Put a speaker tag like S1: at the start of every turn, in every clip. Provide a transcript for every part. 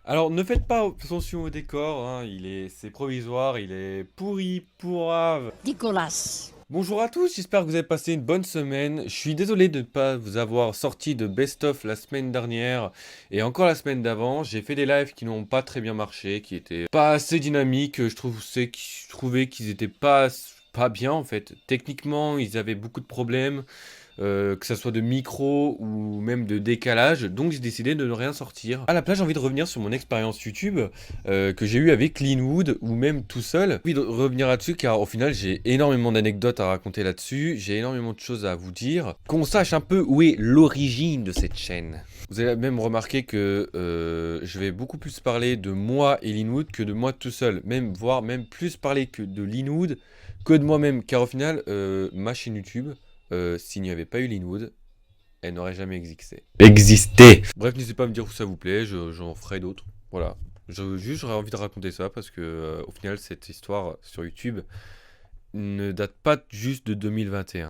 S1: Alors ne faites pas attention au décor, hein, c'est provisoire, il est pourri, pourrave.
S2: Nicolas.
S1: Bonjour à tous, j'espère que vous avez passé une bonne semaine. Je suis désolé de ne pas vous avoir sorti de best-of la semaine dernière et encore la semaine d'avant. J'ai fait des lives qui n'ont pas très bien marché, qui étaient pas assez dynamiques. Je trouvais qu'ils étaient pas bien en fait. Techniquement, ils avaient beaucoup de problèmes. Que ça soit de micro ou même de décalage, donc j'ai décidé de ne rien sortir. À la place, j'ai envie de revenir sur mon expérience YouTube que j'ai eu avec Linwood ou même tout seul. J'ai envie de revenir là-dessus car au final j'ai énormément d'anecdotes à raconter là-dessus, j'ai énormément de choses à vous dire, qu'on sache un peu où est l'origine de cette chaîne. Vous avez même remarqué que je vais beaucoup plus parler de moi et Linwood que de moi tout seul, voire même plus parler que de Linwood que de moi-même, car au final, ma chaîne YouTube, s'il n'y avait pas eu Linwood, elle n'aurait jamais existé. Bref, n'hésitez pas à me dire où ça vous plaît, j'en ferai d'autres. Voilà. J'aurais envie de raconter ça parce que au final, cette histoire sur YouTube ne date pas juste de 2021.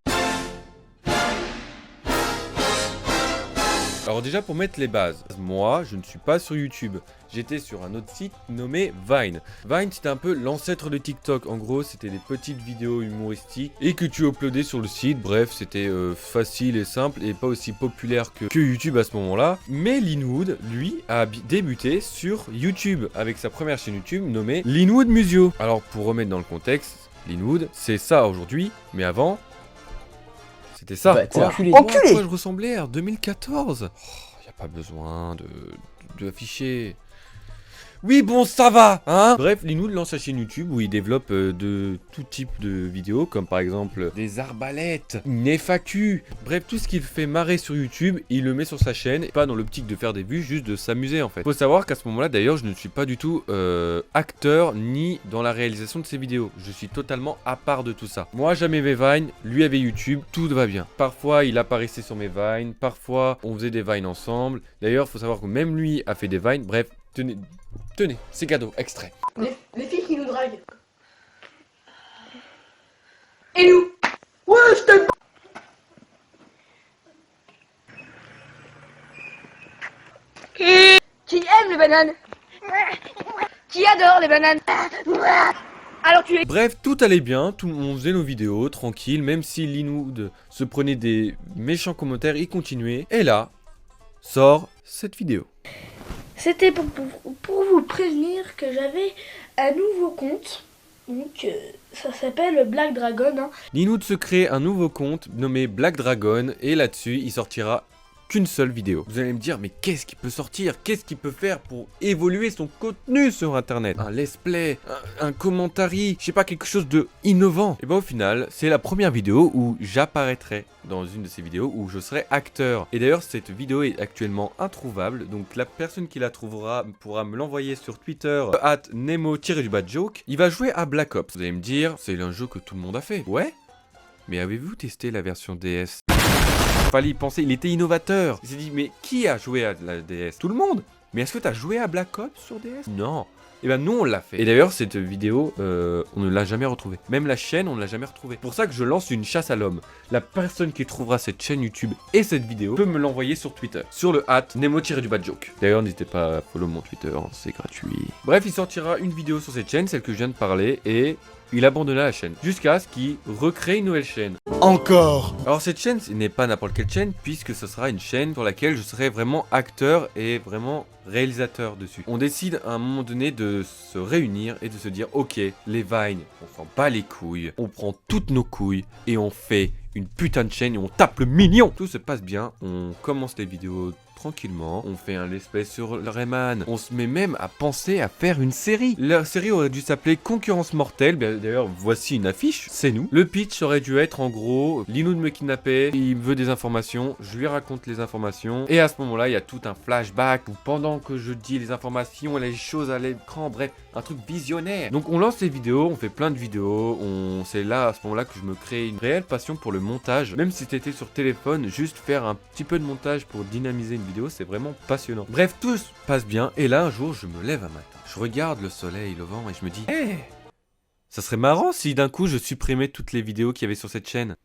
S1: Alors déjà pour mettre les bases, moi je ne suis pas sur YouTube, j'étais sur un autre site nommé Vine. Vine c'était un peu l'ancêtre de TikTok, en gros c'était des petites vidéos humoristiques et que tu uploadais sur le site, bref c'était facile et simple et pas aussi populaire que YouTube à ce moment-là. Mais Linwood, lui, a débuté sur YouTube avec sa première chaîne YouTube nommée Linwood Musio. Alors pour remettre dans le contexte, Linwood c'est ça aujourd'hui, mais avant... C'était ça.
S3: Bah, t'es
S1: Oh,
S3: enculé.
S1: à quoi je ressemblais en 2014. Y a pas besoin de afficher. Oui, bon, ça va, hein. Bref, Linwood lance sa chaîne YouTube où il développe de tout type de vidéos, comme par exemple des arbalètes, une FAQ. Bref, tout ce qu'il fait marrer sur YouTube, il le met sur sa chaîne, pas dans l'optique de faire des vues, juste de s'amuser en fait. Faut savoir qu'à ce moment-là, d'ailleurs, je ne suis pas du tout acteur ni dans la réalisation de ses vidéos. Je suis totalement à part de tout ça. Moi, j'avais mes Vines, lui avait YouTube, tout va bien. Parfois, il apparaissait sur mes Vines, parfois, on faisait des Vines ensemble. D'ailleurs, faut savoir que même lui a fait des Vines. Bref, tenez, c'est cadeau, extrait.
S4: Les filles qui nous draguent. Et nous? Ouais, je te... Qui aime les bananes? Qui adore les bananes? Alors tu es...
S1: Bref, tout allait bien, on faisait nos vidéos, tranquille, même si Linwood se prenait des méchants commentaires, il continuait. Et là, sort cette vidéo.
S5: C'était pour vous prévenir que j'avais un nouveau compte. Donc ça s'appelle Black Dragon. Hein.
S1: Linwood se crée un nouveau compte nommé Black Dragon et là-dessus il sortira qu'une seule vidéo. Vous allez me dire mais qu'est-ce qu'il peut sortir? Qu'est-ce qu'il peut faire pour évoluer son contenu sur internet? Un let's play, un commentary, je sais pas, quelque chose de innovant. Et ben au final, c'est la première vidéo où j'apparaîtrai dans une de ces vidéos où je serai acteur. Et d'ailleurs cette vidéo est actuellement introuvable, donc la personne qui la trouvera pourra me l'envoyer sur Twitter @nemo_joke. Il va jouer à Black Ops. Vous allez me dire, c'est un jeu que tout le monde a fait. Ouais, mais avez-vous testé la version DS? Fallait y penser, il était innovateur. Il s'est dit, mais qui a joué à la DS? Tout le monde. Mais est-ce que t'as joué à Black Ops sur DS? Non. Et ben nous on l'a fait. Et d'ailleurs cette vidéo, on ne l'a jamais retrouvée. Même la chaîne, on ne l'a jamais retrouvée. C'est pour ça que je lance une chasse à l'homme. La personne qui trouvera cette chaîne YouTube et cette vidéo peut me l'envoyer sur Twitter. Sur le @nemo_joke. D'ailleurs n'hésitez pas à follow mon Twitter, hein, c'est gratuit. Bref, il sortira une vidéo sur cette chaîne, celle que je viens de parler, et il abandonna la chaîne. Jusqu'à ce qu'il recrée une nouvelle chaîne.
S3: Encore.
S1: Alors cette chaîne, ce n'est pas n'importe quelle chaîne, puisque ce sera une chaîne sur laquelle je serai vraiment acteur et vraiment réalisateur dessus. On décide à un moment donné de se réunir et de se dire ok, les Vines, on s'en bat les couilles, on prend toutes nos couilles et on fait une putain de chaîne et on tape le million. Tout se passe bien, on commence les vidéos tranquillement, on fait un let's play sur le Rayman, on se met même à penser à faire une série. La série aurait dû s'appeler Concurrence Mortelle, d'ailleurs voici une affiche, c'est nous. Le pitch aurait dû être en gros, Linwood me kidnappait, il veut des informations, je lui raconte les informations, et à ce moment là il y a tout un flashback où pendant que je dis les informations et les choses à l'écran, bref, un truc visionnaire. Donc on lance les vidéos, on fait plein de vidéos, c'est là à ce moment là que je me crée une réelle passion pour le montage, même si c'était sur téléphone, juste faire un petit peu de montage pour dynamiser une vidéo, c'est vraiment passionnant. Bref, tout se passe bien, et là un jour je me lève un matin, je regarde le soleil levant et je me dis hé, ça serait marrant si d'un coup je supprimais toutes les vidéos qu'il y avait sur cette chaîne.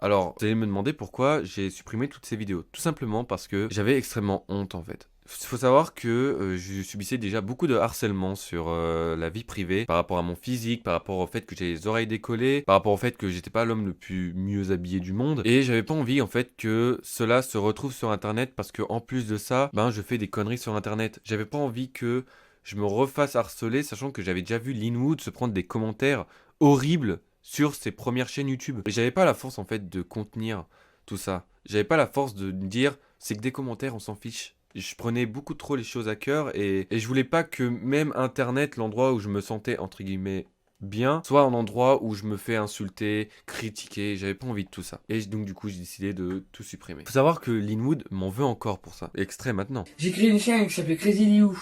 S1: Alors Alors, vous allez me demander pourquoi j'ai supprimé toutes ces vidéos. Tout simplement parce que j'avais extrêmement honte en fait. Il faut savoir que je subissais déjà beaucoup de harcèlement sur la vie privée, par rapport à mon physique, par rapport au fait que j'ai les oreilles décollées, par rapport au fait que j'étais pas l'homme le plus mieux habillé du monde. Et j'avais pas envie en fait que cela se retrouve sur internet, parce que en plus de ça, ben je fais des conneries sur internet. J'avais pas envie que je me refasse harceler, sachant que j'avais déjà vu Linwood se prendre des commentaires horribles sur ses premières chaînes YouTube. Et j'avais pas la force en fait de contenir tout ça. J'avais pas la force de me dire c'est que des commentaires, on s'en fiche. Je prenais beaucoup trop les choses à cœur et je voulais pas que même internet, l'endroit où je me sentais entre guillemets bien, soit un endroit où je me fais insulter, critiquer. J'avais pas envie de tout ça. Et donc du coup j'ai décidé de tout supprimer. Faut savoir que Linwood m'en veut encore pour ça. Extrait maintenant.
S2: J'ai créé une chaîne qui s'appelait Crazy Liu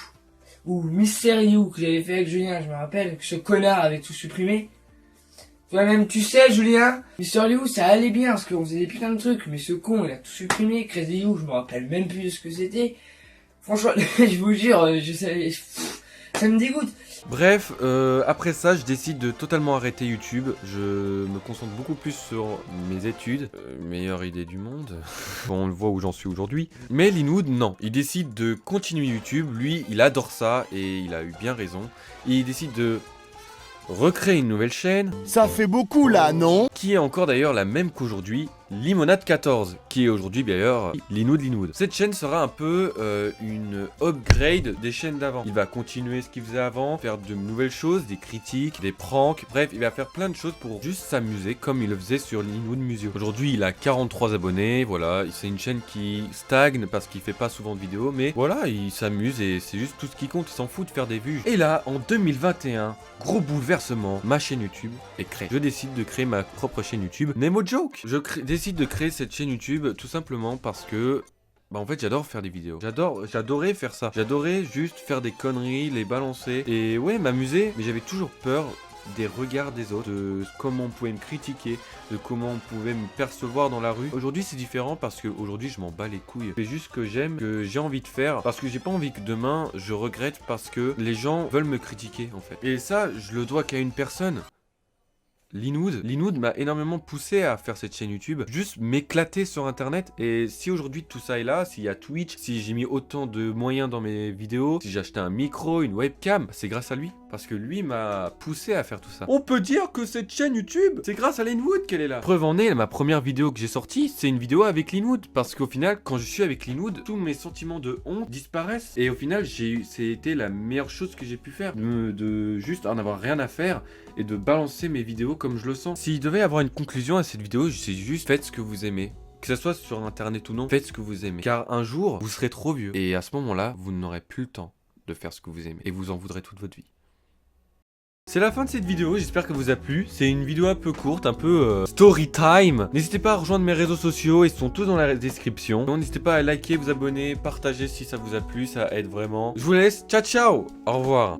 S2: ou Mister Liu que j'avais fait avec Julien, je me rappelle, que ce connard avait tout supprimé. Toi-même, tu sais, Julien, Mister Liu, ça allait bien, parce qu'on faisait des putains de trucs, mais ce con, il a tout supprimé. Crazy Liu, je me rappelle même plus de ce que c'était. Franchement, je vous jure, ça me dégoûte.
S1: Bref, après ça, je décide de totalement arrêter YouTube. Je me concentre beaucoup plus sur mes études. Meilleure idée du monde. Bon, on le voit où j'en suis aujourd'hui. Mais Linwood, non. Il décide de continuer YouTube. Lui, il adore ça et il a eu bien raison. Il décide de recréer une nouvelle chaîne.
S3: Ça fait beaucoup là, non?
S1: Qui est encore d'ailleurs la même qu'aujourd'hui, Limonade 14, qui est aujourd'hui d'ailleurs Linwood. Cette chaîne sera un peu une upgrade des chaînes d'avant. Il va continuer ce qu'il faisait avant, faire de nouvelles choses, des critiques, des pranks, bref, il va faire plein de choses pour juste s'amuser comme il le faisait sur Linwood Museo. Aujourd'hui, il a 43 abonnés, voilà, c'est une chaîne qui stagne parce qu'il fait pas souvent de vidéos, mais voilà, il s'amuse et c'est juste tout ce qui compte, il s'en fout de faire des vues. Et là, en 2021, gros bouleversement, ma chaîne YouTube est créée. Je décide de créer ma propre chaîne YouTube, Nemo Joke. Décide de créer cette chaîne YouTube tout simplement parce que en fait j'adore faire des vidéos. J'adorais faire ça. J'adorais juste faire des conneries, les balancer et ouais m'amuser. Mais j'avais toujours peur des regards des autres, de comment on pouvait me critiquer, de comment on pouvait me percevoir dans la rue. Aujourd'hui c'est différent parce que aujourd'hui je m'en bats les couilles. C'est juste que j'aime, que j'ai envie de faire parce que j'ai pas envie que demain je regrette parce que les gens veulent me critiquer en fait. Et ça je le dois qu'à une personne. Linwood m'a énormément poussé à faire cette chaîne YouTube, juste m'éclater sur internet. Et si aujourd'hui tout ça est là, s'il y a Twitch, si j'ai mis autant de moyens dans mes vidéos, si j'ai acheté un micro, une webcam, c'est grâce à lui. Parce que lui m'a poussé à faire tout ça. On peut dire que cette chaîne YouTube, c'est grâce à Linwood qu'elle est là. Preuve en est, ma première vidéo que j'ai sortie, c'est une vidéo avec Linwood. Parce qu'au final, quand je suis avec Linwood, tous mes sentiments de honte disparaissent. Et au final, c'était la meilleure chose que j'ai pu faire. De juste en avoir rien à faire et de balancer mes vidéos comme je le sens. S'il devait y avoir une conclusion à cette vidéo, c'est juste faites ce que vous aimez. Que ce soit sur internet ou non, faites ce que vous aimez. Car un jour, vous serez trop vieux. Et à ce moment-là, vous n'aurez plus le temps de faire ce que vous aimez. Et vous en voudrez toute votre vie. C'est la fin de cette vidéo, j'espère que vous a plu. C'est une vidéo un peu courte, un peu story time. N'hésitez pas à rejoindre mes réseaux sociaux, ils sont tous dans la description. N'hésitez pas à liker, vous abonner, partager si ça vous a plu, ça aide vraiment. Je vous laisse, ciao ciao, au revoir.